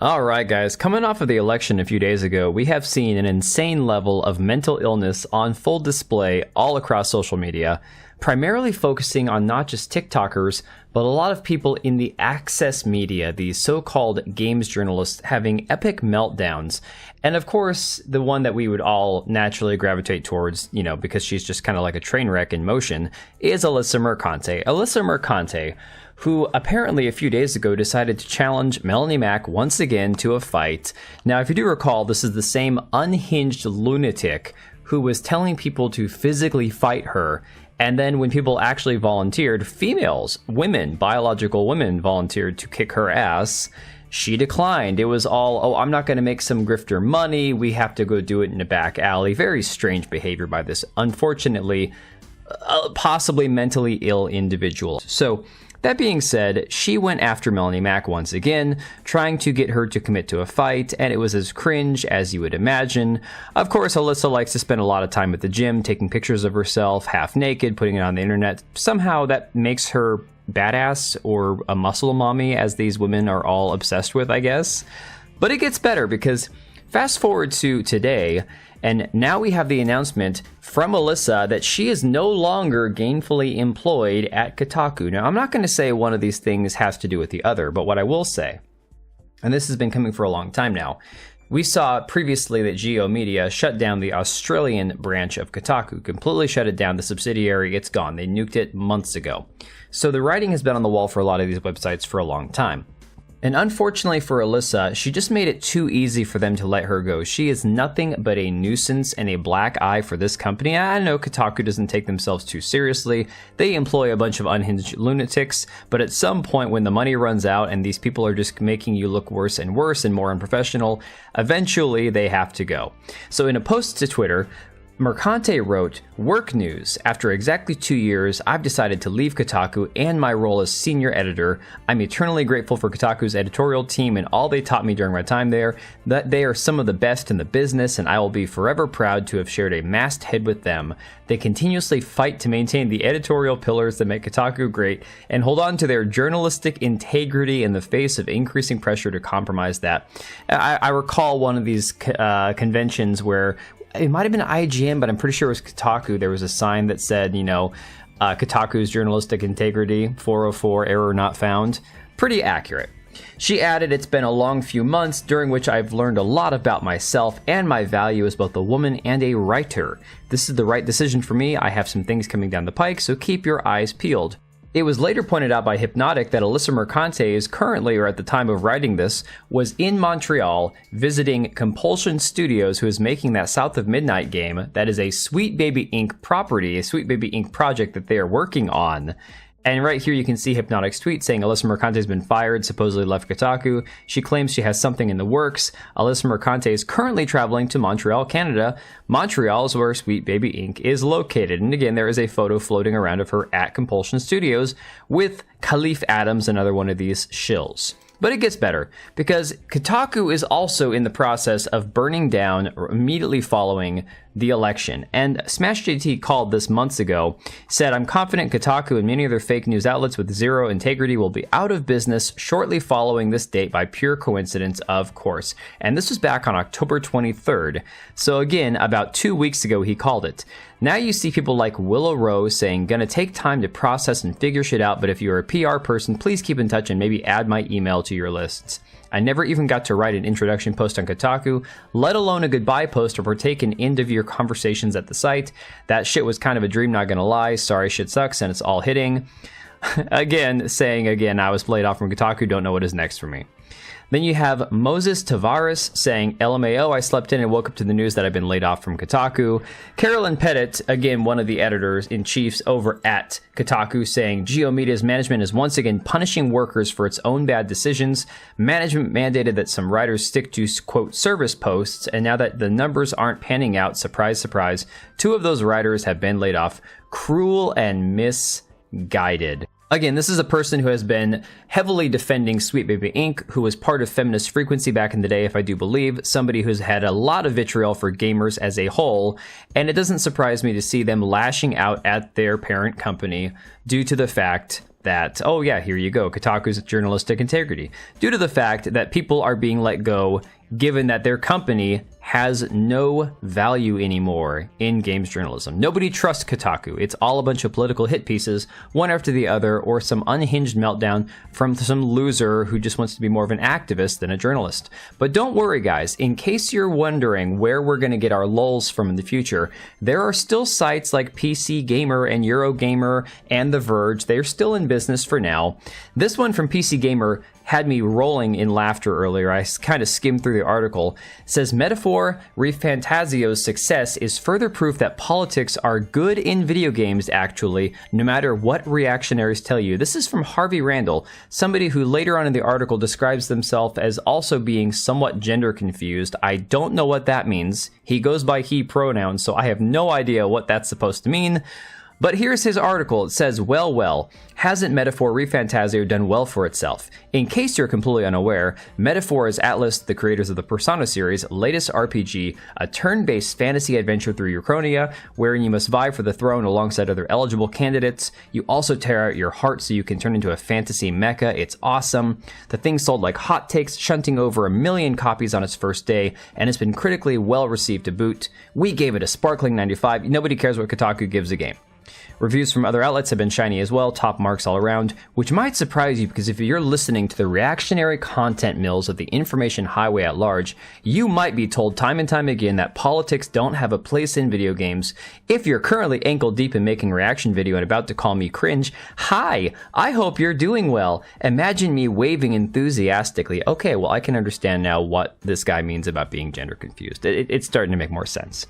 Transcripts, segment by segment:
Alright guys, coming off of the election a few days ago, we have seen an insane level of mental illness on full display all across social media, primarily focusing on not just TikTokers, but a lot of people in the access media, these so-called games journalists having epic meltdowns. And of course, the one that we would all naturally gravitate towards, because she's just kind of like a train wreck in motion, is Alyssa Mercante. Alyssa Mercante, who apparently a few days ago decided to challenge Melanie Mac once again to a fight. Now, if you do recall, this is the same unhinged lunatic who was telling people to physically fight her. And then when people actually volunteered, women, biological women volunteered to kick her ass, she declined. It was all, oh, I'm not going to make some grifter money. We have to go do it in a back alley. Very strange behavior by this, unfortunately, possibly mentally ill individual. So, that being said, she went after Melanie Mac once again, trying to get her to commit to a fight, and it was as cringe as you would imagine. Of course, Alyssa likes to spend a lot of time at the gym, taking pictures of herself, half naked, putting it on the internet. Somehow that makes her badass or a muscle mommy, as these women are all obsessed with, I guess. But it gets better because fast forward to today, and now we have the announcement from Alyssa that she is no longer gainfully employed at Kotaku. Now, I'm not going to say one of these things has to do with the other, but what I will say, and this has been coming for a long time now, we saw previously that Geo Media shut down the Australian branch of Kotaku, completely shut it down, the subsidiary, it's gone. They nuked it months ago. So the writing has been on the wall for a lot of these websites for a long time. And unfortunately for Alyssa, she just made it too easy for them to let her go. She is nothing but a nuisance and a black eye for this company. I know Kotaku doesn't take themselves too seriously. They employ a bunch of unhinged lunatics, but at some point when the money runs out and these people are just making you look worse and more unprofessional, eventually they have to go. So in a post to Twitter, Mercante wrote, "Work news. After exactly 2 years, I've decided to leave Kotaku and my role as senior editor. I'm eternally grateful for Kotaku's editorial team and all they taught me during my time there, that they are some of the best in the business, and I will be forever proud to have shared a masthead with them. They continuously fight to maintain the editorial pillars that make Kotaku great and hold on to their journalistic integrity in the face of increasing pressure to compromise that." I recall one of these conventions where it might have been IGN, but I'm pretty sure it was Kotaku. There was a sign that said, Kotaku's journalistic integrity, 404, error not found. Pretty accurate. She added, "It's been a long few months during which I've learned a lot about myself and my value as both a woman and a writer. This is the right decision for me. I have some things coming down the pike, so keep your eyes peeled." It was later pointed out by Hypnotic that Alyssa Mercante is currently, or at the time of writing this, was in Montreal visiting Compulsion Studios, who is making that South of Midnight game. That is a Sweet Baby Inc. property, a Sweet Baby Inc. project that they are working on. And right here you can see Hypnotic's tweet saying Alyssa Mercante has been fired, supposedly left Kotaku. She claims she has something in the works. Alyssa Mercante is currently traveling to Montreal, Canada. Montreal is where Sweet Baby Inc. is located. And again, there is a photo floating around of her at Compulsion Studios with Khalif Adams, another one of these shills. But it gets better, because Kotaku is also in the process of burning down immediately following the election. And Smash JT called this months ago, said, "I'm confident Kotaku and many other fake news outlets with zero integrity will be out of business shortly following this date by pure coincidence, of course." And this was back on October 23rd. So again, about 2 weeks ago, he called it. Now you see people like Willow Rose saying, "Gonna take time to process and figure shit out, but if you're a PR person, please keep in touch and maybe add my email to your lists." I never even got to write an introduction post on Kotaku, let alone a goodbye post or partake in end-of-year conversations at the site. That shit was kind of a dream, not gonna lie. Sorry, shit sucks, and it's all hitting. Again, I was laid off from Kotaku, don't know what is next for me. Then you have Moses Tavares saying, "LMAO, I slept in and woke up to the news that I've been laid off from Kotaku." Carolyn Pettit, again, one of the editors-in-chiefs over at Kotaku, saying, "Geo Media's management is once again punishing workers for its own bad decisions. Management mandated that some writers stick to, quote, service posts, and now that the numbers aren't panning out, surprise, surprise, 2 of those writers have been laid off. Cruel and misguided." Again, this is a person who has been heavily defending Sweet Baby Inc., who was part of Feminist Frequency back in the day, if I do believe, somebody who's had a lot of vitriol for gamers as a whole, and it doesn't surprise me to see them lashing out at their parent company due to the fact that, oh yeah, here you go, Kotaku's journalistic integrity, due to the fact that people are being let go given that their company has no value anymore in games journalism. Nobody trusts Kotaku. It's all a bunch of political hit pieces, one after the other, or some unhinged meltdown from some loser who just wants to be more of an activist than a journalist. But don't worry, guys. In case you're wondering where we're going to get our lulls from in the future, there are still sites like PC Gamer and Eurogamer and The Verge. They're still in business for now. This one from PC Gamer had me rolling in laughter earlier. I kind of skimmed through the article. It says, Metaphor Refantasio's success is further proof that politics are good in video games, actually, no matter what reactionaries tell you. This is from Harvey Randall, somebody who later on in the article describes themselves as also being somewhat gender confused. I don't know what that means. He goes by he pronouns, so I have no idea what that's supposed to mean. But here's his article. It says, well, hasn't Metaphor Refantasio done well for itself? In case you're completely unaware, Metaphor is Atlas, the creators of the Persona series, latest RPG, a turn-based fantasy adventure through Uchronia, wherein you must vie for the throne alongside other eligible candidates. You also tear out your heart so you can turn into a fantasy mecha. It's awesome. The thing sold like hotcakes, shunting over 1 million copies on its first day, and it's been critically well received to boot. We gave it a sparkling 95. Nobody cares what Kotaku gives a game. Reviews from other outlets have been shiny as well, top marks all around, which might surprise you because if you're listening to the reactionary content mills of the information highway at large, you might be told time and time again that politics don't have a place in video games. If you're currently ankle deep in making a reaction video and about to call me cringe, hi, I hope you're doing well. Imagine me waving enthusiastically. Okay, well, I can understand now what this guy means about being gender confused. It's starting to make more sense.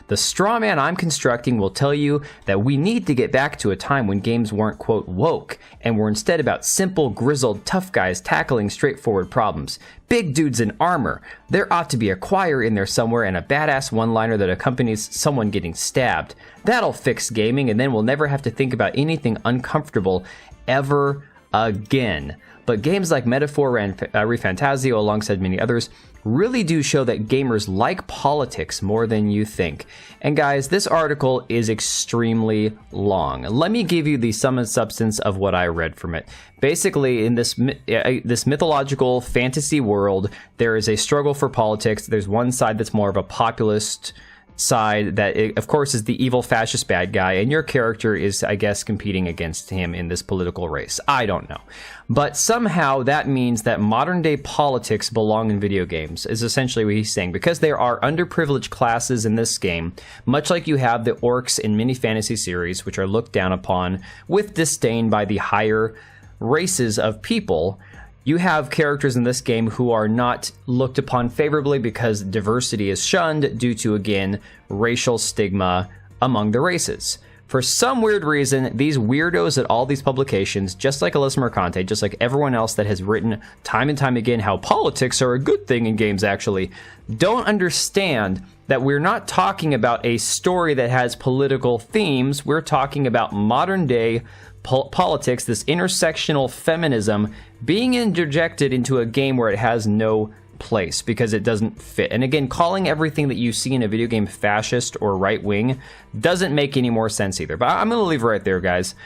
The straw man I'm constructing will tell you that we need to get back to a time when games weren't, quote, woke, and were instead about simple, grizzled, tough guys tackling straightforward problems. Big dudes in armor. There ought to be a choir in there somewhere and a badass one-liner that accompanies someone getting stabbed. That'll fix gaming, and then we'll never have to think about anything uncomfortable ever again. But games like Metaphor Refantasio, alongside many others, really do show that gamers like politics more than you think. And guys, this article is extremely long. Let me give you the sum and substance of what I read from it. Basically, in this mythological fantasy world, there is a struggle for politics. There's one side that's more of a populist side that, of course, is the evil fascist bad guy, and your character is, I guess, competing against him in this political race. I don't know. But somehow that means that modern day politics belong in video games, is essentially what he's saying, because there are underprivileged classes in this game, much like you have the orcs in many fantasy series, which are looked down upon with disdain by the higher races of people. You have characters in this game who are not looked upon favorably because diversity is shunned due to, again, racial stigma among the races. For some weird reason, these weirdos at all these publications, just like Alyssa Mercante, just like everyone else that has written time and time again how politics are a good thing in games actually, don't understand that we're not talking about a story that has political themes. We're talking about modern day politics, this intersectional feminism being interjected into a game where it has no place because it doesn't fit. And again, calling everything that you see in a video game fascist or right-wing doesn't make any more sense either. But I'm going to leave it right there, guys.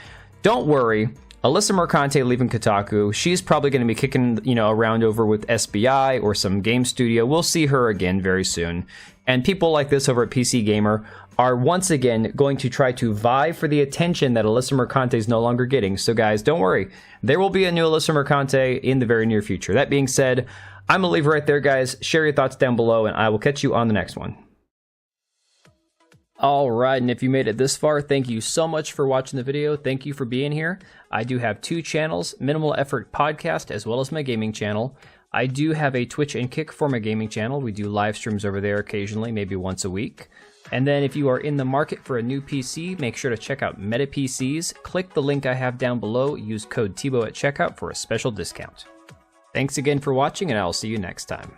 Don't worry. Alyssa Mercante leaving Kotaku, she's probably going to be kicking, around over with SBI or some game studio. We'll see her again very soon. And people like this over at PC Gamer are once again going to try to vie for the attention that Alyssa Mercante is no longer getting. So guys, don't worry. There will be a new Alyssa Mercante in the very near future. That being said, I'm going to leave it right there, guys. Share your thoughts down below, and I will catch you on the next one. Alright, and if you made it this far, thank you so much for watching the video. Thank you for being here. I do have 2 channels, Minimal Effort Podcast, as well as my gaming channel. I do have a Twitch and Kick for my gaming channel. We do live streams over there occasionally, maybe once a week. And then if you are in the market for a new PC, make sure to check out Meta PCs. Click the link I have down below. Use code TBO at checkout for a special discount. Thanks again for watching, and I'll see you next time.